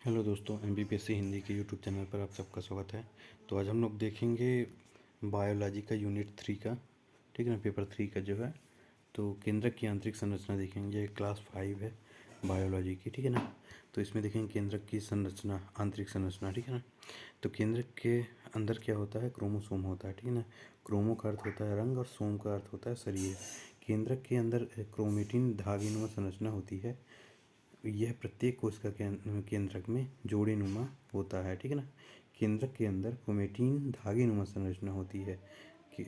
Hello दोस्तों, MBPSC Hindi के YouTube channel पर आप सबका स्वागत है। तो आज हम लोग देखेंगे बायोलॉजी का यूनिट 3 का, ठीक है ना, पेपर 3 का जो है। तो केंद्रक की आंतरिक संरचना देखेंगे। ये क्लास 5 है बायोलॉजी की, ठीक है ना। तो इसमें देखेंगे केंद्रक की संरचना, आंतरिक संरचना, ठीक है ना। तो केंद्रक के अंदर क्या होता है? क्रोमोसोम होता है, ठीक है ना। क्रोमो का अर्थ होता है रंग और सोम का अर्थ होता है शरीर। केंद्रक के अंदर क्रोमेटिन धागेनुमा संरचना होती है। यह प्रत्येक कोशिका के केंद्रक में जोड़ेनुमा होता है, ठीक है ना। केंद्रक के अंदर क्रोमेटिन धागेनुमा संरचना होती है कि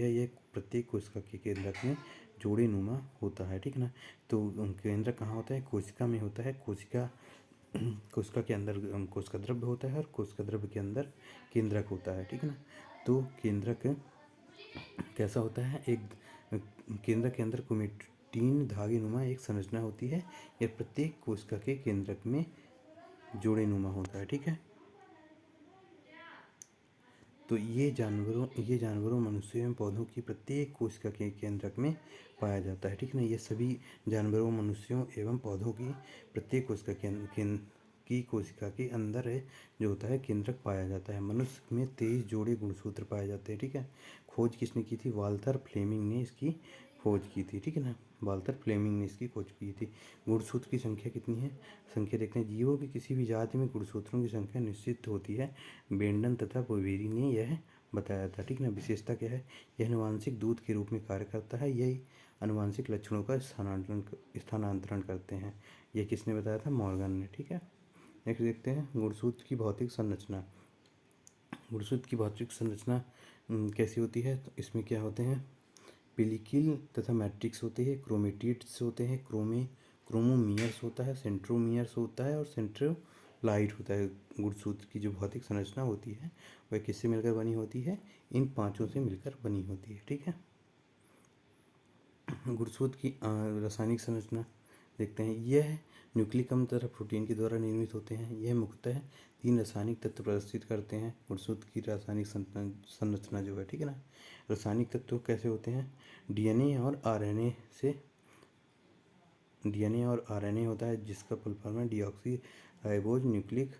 यह प्रत्येक कोशिका के केंद्रक में जोड़ेनुमा होता है, ठीक है ना। तो केंद्रक कहाँ होता है? कोशिका में होता है। कोशिका के अंदर कोशिका द्रव्य होता है और कोशिका द्रव्य के अंदर केंद्रक होता है, ठीक है ना। तो केंद्रक कैसा होता है? केंद्रक के अंदर क्रोमेटिन धागेनुमा एक संरचना होती है। यह प्रत्येक कोशिका के केंद्रक में जोड़ेनुमा होता है, ठीक है। तो ये जानवरों मनुष्यों एवं पौधों की प्रत्येक कोशिका के केंद्रक में पाया जाता है, ठीक है ना। ये सभी जानवरों, मनुष्यों एवं पौधों की प्रत्येक कोशिका की कोशिका के अंदर है जो होता है केंद्रक पाया जाता है। मनुष्य में 23 जोड़े गुणसूत्र पाए जाते हैं, ठीक है। खोज किसने की थी? वाल्थर फ्लेमिंग ने इसकी खोज की थी, ठीक है ना। वाल्थर फ्लेमिंग ने इसकी खोज की थी। गुणसूत्र की संख्या कितनी है? संख्या देखते हैं। जीवों की किसी भी जाति में गुणसूत्रों की संख्या निश्चित होती है। बेंडन तथा पोवेरी ने यह बताया था, ठीक ना। विशेषता क्या है? यह आनुवांशिक दूत के रूप में कार्य करता है। यही आनुवांशिक लक्षणों का स्थानांतरण करते हैं। यह किसने बताया था? मॉर्गन ने, ठीक है। नेक्स्ट देखते हैं गुणसूत्र की भौतिक संरचना। गुणसूत्र की भौतिक संरचना कैसी होती है? तो इसमें क्या होते हैं? पेलिकिल तथा मैट्रिक्स होते हैं, क्रोमेटिड्स होते हैं, क्रोमोमियर्स होता है, सेंट्रोमियर्स होता है और सेंट्रोलाइट होता है। गुणसूत्र की जो भौतिक संरचना होती है वह किससे मिलकर बनी होती है? इन पांचों से मिलकर बनी होती है, ठीक है। गुणसूत्र की रासायनिक संरचना देखते हैं। यह न्यूक्लिक अम्ल तथा प्रोटीन के द्वारा निर्मित होते हैं। यह मुख्यतः 3 रासायनिक तत्व प्रदर्शित करते हैं। गुणसूत्र की रासायनिक संरचना जो है, ठीक है ना। रासायनिक तत्व कैसे होते हैं? डीएनए और आरएनए होता है, जिसका फुल फॉर्म है डीऑक्सी राइबोज न्यूक्लिक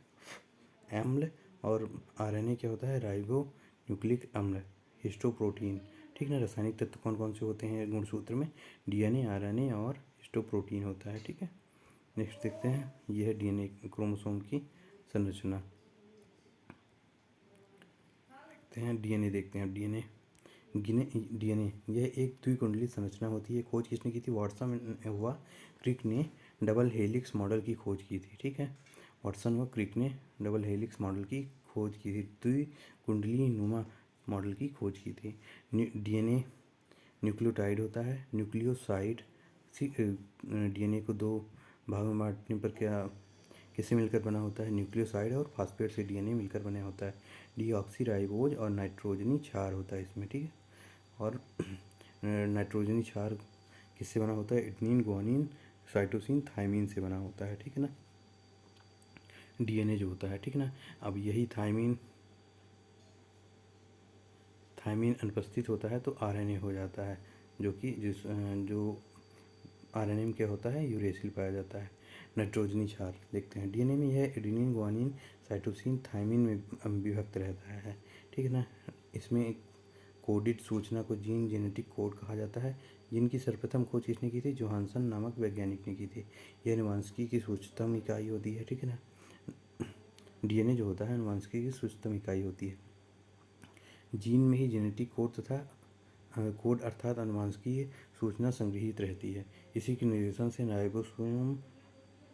अम्ल। और आरएनए क्या होता है? राइबो न्यूक्लिक अम्ल हिस्टोप्रोटीन, ठीक है। रासायनिक तत्व कौन कौन से होते हैं गुणसूत्र में? डीएनए, आरएनए और हिस्टोप्रोटीन होता है, ठीक है। नेक्स्ट देखते हैं, यह है डीएनए क्रोमोसोम की संरचना। देखते हैं डीएनए, देखते हैं डीएनए यह एक द्विकुंडली संरचना होती है। खोज किसने की थी? वाटसन व क्रिक ने डबल हेलिक्स मॉडल की खोज की थी, ठीक है। वाटसन व क्रिक ने डबल हेलिक्स मॉडल की खोज की थी, द्विकुंडली नुमा मॉडल की खोज की थी। डीएनए न्यूक्लियोटाइड होता है, न्यूक्लियोसाइड। डीएनए को 2 भागों में बांटने पर क्या किससे मिलकर बना होता है? न्यूक्लियोसाइड और फास्फेट से डीएनए मिलकर बना होता है। डीऑक्सीराइबोज और नाइट्रोजनी क्षार होता है इसमें, ठीक है। और नाइट्रोजनी क्षार किससे बना होता है? एडेनिन, गुआनिन, साइटोसिन, थायमिन से बना होता है, ठीक है ना। डीएनए जो होता है, ठीक है ना। अब यही थायमिन अनुपस्थित होता है तो आरएनए हो जाता है, जो आरएनए में क्या होता है? यूरेसिल पाया जाता है। नाइट्रोजनी क्षार देखते हैं। डीएनए में यह एडेनिन, गुआनिन, साइटोसिन, थायमिन में विभक्त रहता है, ठीक है ना। इसमें कोडित सूचना को जेनेटिक कोड कहा जाता है। जिनकी सर्वप्रथम खोज किसने की थी? जोहानसन नामक वैज्ञानिक ने की थी। यह आनुवंशिकी की सूक्ष्मतम इकाई होती है, ठीक है ना। डीएनए जो होता है आनुवंशिकी की सूक्ष्मतम इकाई होती है। जीन में ही जेनेटिक कोड अर्थात आनुवंशिकीय सूचना संग्रहित रहती है। इसी के निर्देशन से राइबोसोम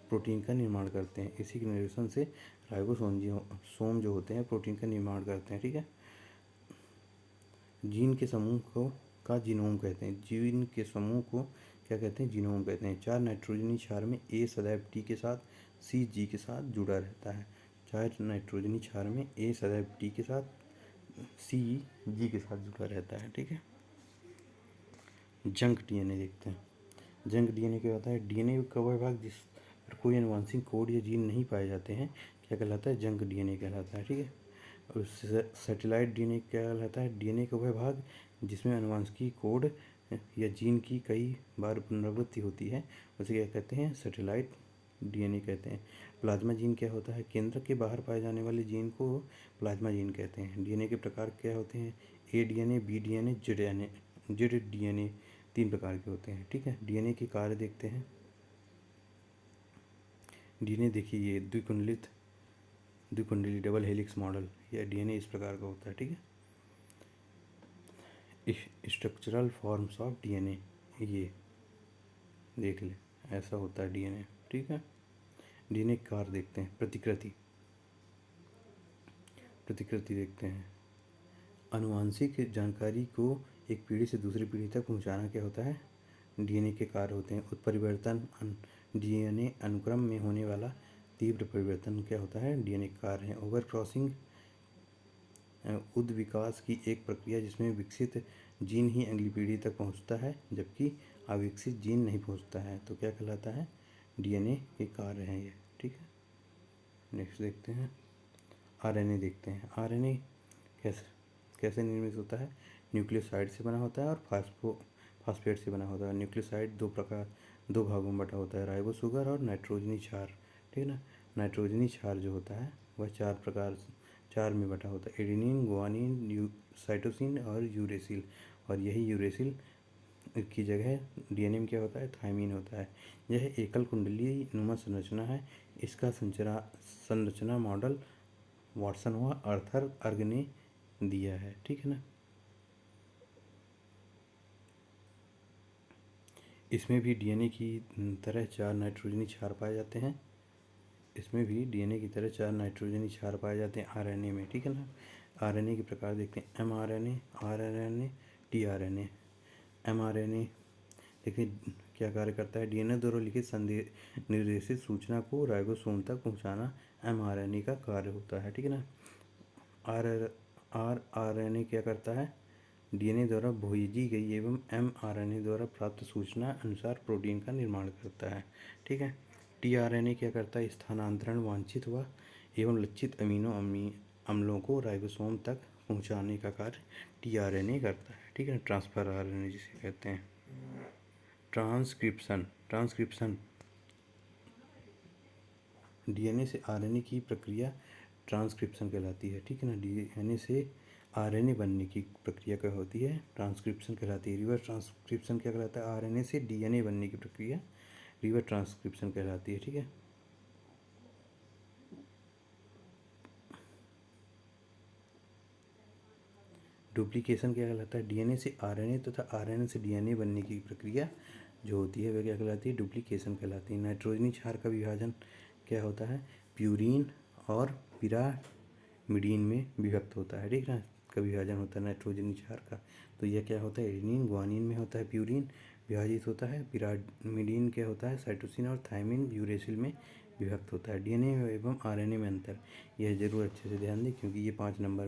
प्रोटीन का निर्माण करते हैं। इसी के निर्देशन से राइबोसोम जो होते हैं प्रोटीन का निर्माण करते हैं, ठीक है। जीन के समूह को का जीनोम कहते हैं। जीन के समूह को क्या कहते हैं? जीनोम कहते हैं। 4 नाइट्रोजनी क्षार में ए सदैव टी के साथ, सी जी के साथ जुड़ा रहता है। 4 नाइट्रोजनी क्षार में ए सदैव टी के साथ, सी जी के साथ जुड़ा रहता है, ठीक है। जंक डीएनए देखते हैं। जंक डीएनए क्या होता है? डीएनए का वह भाग जिस पर कोई आनुवंशिक कोड या जीन नहीं पाए जाते हैं क्या कहलाता है? जंक डीएनए कहलाता है, ठीक है। और सैटेलाइट डीएनए क्या कहलाता है? डीएनए का वह भाग जिसमें आनुवंशिक कोड या जीन की कई बार पुनरावृत्ति होती है उसे क्या कहते हैं? सैटेलाइट डीएनए कहते हैं। प्लाज्मा जीन क्या होता है? केंद्रक के बाहर पाए जाने वाले जीन को प्लाज्मा जीन कहते हैं। डीएनए के प्रकार क्या होते हैं? A DNA, B DNA, Z DNA, 3 प्रकार के होते हैं। ठीक है, डीएनए के कार्य देखते हैं। डीएनए देखिए, ये द्विकुंडली डबल हेलिक्स मॉडल, या डीएनए इस प्रकार का होता है। ठीक है, स्ट्रक्चरल फॉर्म्स ऑफ डीएनए, ये देख ले, ऐसा होता है डीएनए। ठीक है, डीएनए कार्य देखते हैं। प्रतिकृति देखते हैं। आनुवांशिक जानकारी को एक पीढ़ी से दूसरी पीढ़ी तक पहुंचाना क्या होता है? डीएनए के कार्य होते हैं। उत्परिवर्तन, डीएनए अनुक्रम में होने वाला तीव्र परिवर्तन क्या होता है? डीएनए का कार्य है। ओवर क्रॉसिंग, विकास की एक प्रक्रिया जिसमें विकसित जीन ही अगली पीढ़ी तक पहुंचता है, जबकि अविकसित जीन नहीं पहुंचता है, तो क्या कहलाता है? डीएनए के कार्य हैं ये। ठीक है, नेक्स्ट देखते हैं, आरएनए देखते हैं। आरएनए कैसे कैसे निर्मित होता है? न्यूक्लियोसाइड से बना होता है और फास्फेट से बना होता है। न्यूक्लियोसाइड दो भागों में बटा होता है, राइबो शुगर और नाइट्रोजनी क्षार। ठीक है ना, नाइट्रोजनी क्षार जो होता है वह चार में बटा होता है, एडेनिन, गुआनिन, साइटोसिन और यूरेसिल। और यही यूरेसिल की जगह डीएनए में क्या होता है? थायमीन होता है। यह एकल कुंडली नुमा संरचना है। इसका संरचना मॉडल वाटसन व आर्थर अर्ग ने दिया है। ठीक है ना, इसमें भी डीएनए की तरह 4 नाइट्रोजनी क्षार पाए जाते हैं। इसमें भी डीएनए की तरह 4 नाइट्रोजनी क्षार पाए जाते हैं आरएनए में। ठीक है ना, आरएनए के प्रकार देखते हैं। MRNA, RNA, tRNA. एमआरएनए देखिए क्या कार्य करता है? डीएनए द्वारा लिखित निर्देशित सूचना को राइबोसोम तक पहुंचाना एमआरएनए का कार्य होता है। ठीक है ना, आरएनए क्या करता है? डीएनए द्वारा भेजी गई एवं एमआरएनए द्वारा प्राप्त सूचना अनुसार प्रोटीन का निर्माण करता है। ठीक है, टीआरएनए क्या करता है? स्थानांतरण वांछित व एवं लक्षित अमीनो अम्लों को राइबोसोम तक पहुंचाने का कार्य टीआरएनए करता है। ठीक है, ट्रांसफर आरएनए जिसे कहते हैं। ट्रांसक्रिप्शन डीएनए से आरएनए की प्रक्रिया ट्रांसक्रिप्शन कहलाती है। ठीक है ना, डीएनए से आरएनए बनने की प्रक्रिया क्या होती है? ट्रांसक्रिप्शन कहलाती है। रिवर्स ट्रांसक्रिप्शन क्या कहलाता है? आरएनए से डीएनए बनने की प्रक्रिया रिवर्स ट्रांसक्रिप्शन कहलाती है। ठीक है, डुप्लीकेशन क्या कहलाता है? डीएनए से आरएनए तथा आरएनए से डीएनए बनने की प्रक्रिया जो होती है वह क्या कहलाती है? डुप्लीकेशन कहलाती है। नाइट्रोजनी क्षार का विभाजन क्या होता है? प्यूरीन और पिरामिडीन में विभक्त होता है। ठीक है ना, का विभाजन होता है नाइट्रोजनी क्षार का। तो यह क्या होता है? एडेनिन, गुआनिन में होता है प्यूरीन विभाजित होता है। पिरामिडीन क्या होता है? साइटोसिन और थायमिन यूरेसिल में विभक्त होता है। डीएनए एवं आरएनए में अंतर, यह जरूर अच्छे से ध्यान दें क्योंकि ये 5 नंबर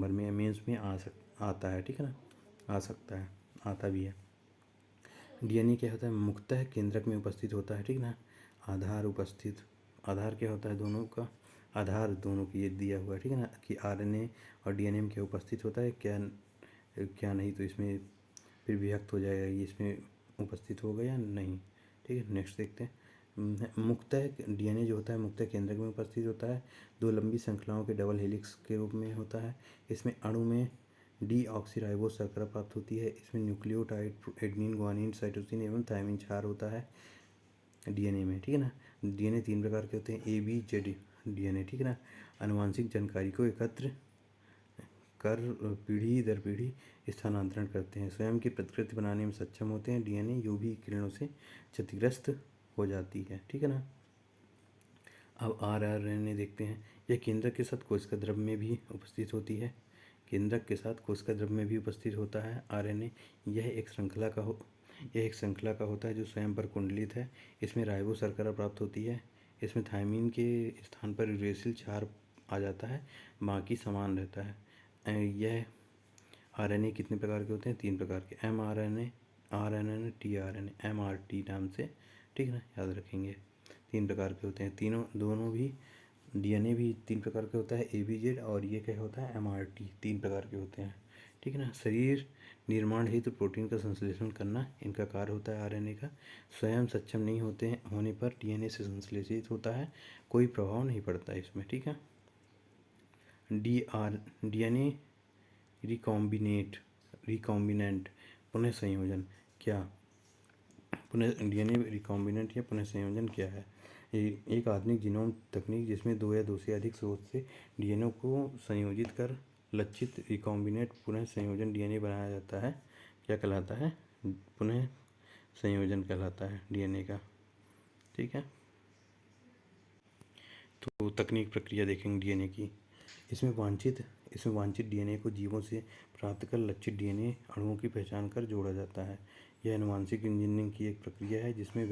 में मेंस में आता है। ठीक है ना, आ सकता है, आता भी है। डीएनए क्या होता है? मुख्यतः केंद्रक में उपस्थित होता है। ठीक ना, आधार क्या होता है? दोनों का आधार दोनों की ये दिया हुआ है। ठीक है ना, कि आरएनए और डीएनए में क्या उपस्थित होता है, क्या नहीं, तो इसमें फिर विभक्त हो जाएगा, ये इसमें उपस्थित होगा या नहीं। ठीक है, नेक्स्ट देखते हैं। मुख्यतः डीएनए जो होता है मुख्यतः केंद्रक में उपस्थित होता है। 2 लंबी श्रृंखलाओं के डबल हेलिक्स के रूप में होता है। इसमें अणु में डीऑक्सीराइबोस शर्करा प्राप्त होती है। इसमें न्यूक्लियोटाइड एडेनिन, गुआनिन, साइटोसिन एवं थायमिन क्षार होता है डीएनए में। ठीक है ना, डीएनए 3 प्रकार के होते हैं, ए बी जेड डीएनए। ठीक है ना, आनुवांशिक जानकारी को एकत्र कर पीढ़ी दर पीढ़ी स्थानांतरण करते हैं। स्वयं की प्रतिकृति बनाने में सक्षम होते हैं। डीएनए यूवी किरणों से क्षतिग्रस्त हो जाती है। ठीक है ना, अब आरएनए देखते हैं। यह केंद्रक के साथ कोशिका द्रव्य में भी उपस्थित होती है। केंद्रक के साथ कोशिका द्रव्य में भी उपस्थित होता है आरएनए। यह एक श्रृंखला का होता है जो स्वयं पर कुंडलित है। इसमें राइबो शर्करा प्राप्त होती है। इसमें थायमीन के स्थान पर यूरेसिल क्षार आ जाता है, बाकी समान रहता है। यह आरएनए कितने प्रकार के होते हैं? 3 प्रकार के, एमआरएनए, आरएनए, टीआरएनए, एमआरटी नाम से। ठीक है ना, याद रखेंगे। 3 प्रकार के होते हैं, दोनों भी। डीएनए भी 3 प्रकार के होता है, एबीजेड, और ये क्या होता है? एमआरटी, 3 प्रकार के होते हैं। ठीक है ना, शरीर निर्माण हेतु प्रोटीन का संश्लेषण करना इनका कार्य होता है। आरएनए का स्वयं सक्षम नहीं होने पर डीएनए से संश्लेषित होता है, कोई प्रभाव नहीं पड़ता इसमें, ठीक है। डीएनए रिकॉम्बिनेंट पुनः संयोजन क्या डीएनए रिकॉम्बिनेंट या पुनः संयोजन क्या है? एक आधुनिक जीनोम तकनीक जिसमें 2 या 2 से अधिक स्रोत से डीएनए को संयोजित कर लक्षित रिकॉम्बिनेंट पुनः संयोजन डीएनए बनाया जाता है। क्या कहलाता है? पुनः संयोजन कहलाता है डीएनए का, ठीक है। तो तकनीक प्रक्रिया देखेंगे डीएनए की। इसमें वांछित डीएनए को जीवों से प्राप्त कर लक्षित डीएनए अणुओं की पहचान कर जोड़ा जाता है। यह आनुवंशिक इंजीनियरिंग की एक प्रक्रिया है जिसमें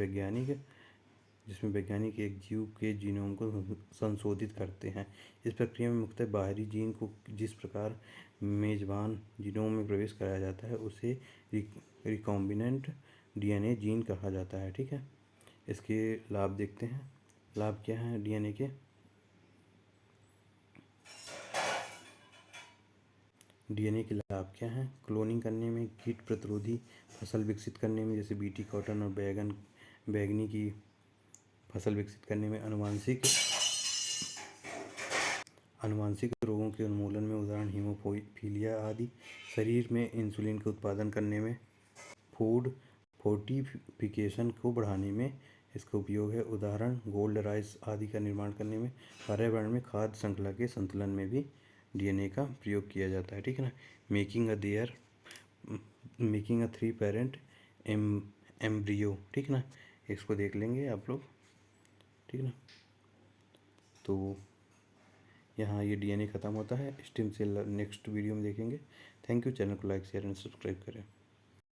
वैज्ञानिक एक जीव के जीनोम को संशोधित करते हैं। इस प्रक्रिया में मुख्यतः बाहरी जीन को जिस प्रकार मेजबान जीनोम में प्रवेश कराया जाता है उसे रिकॉम्बिनेंट डीएनए जीन कहा जाता है, ठीक है। इसके लाभ देखते हैं। लाभ क्या है डीएनए के? डीएनए के लाभ क्या हैं? क्लोनिंग करने में, कीट प्रतिरोधी फसल विकसित करने में, जैसे बीटी कॉटन और बैगनी की फसल विकसित करने में, आनुवांशिक रोगों के उन्मूलन में, उदाहरण हीमोफीलिया आदि, शरीर में इंसुलिन के उत्पादन करने में, फूड फोर्टिफिकेशन को बढ़ाने में इसका उपयोग है, उदाहरण गोल्ड राइस आदि का निर्माण करने में, पर्यावरण में खाद्य श्रृंखला के संतुलन में भी डीएनए का प्रयोग किया जाता है, ठीक है ना। मेकिंग अ 3 पेरेंट एम्ब्रियो, ठीक है ना। इसको देख लेंगे आप लोग, ठीक है ना। तो यहाँ ये डीएनए ख़त्म होता है। स्टेम सेल नेक्स्ट वीडियो में देखेंगे। Thank you. चैनल को लाइक शेयर एंड सब्सक्राइब करें।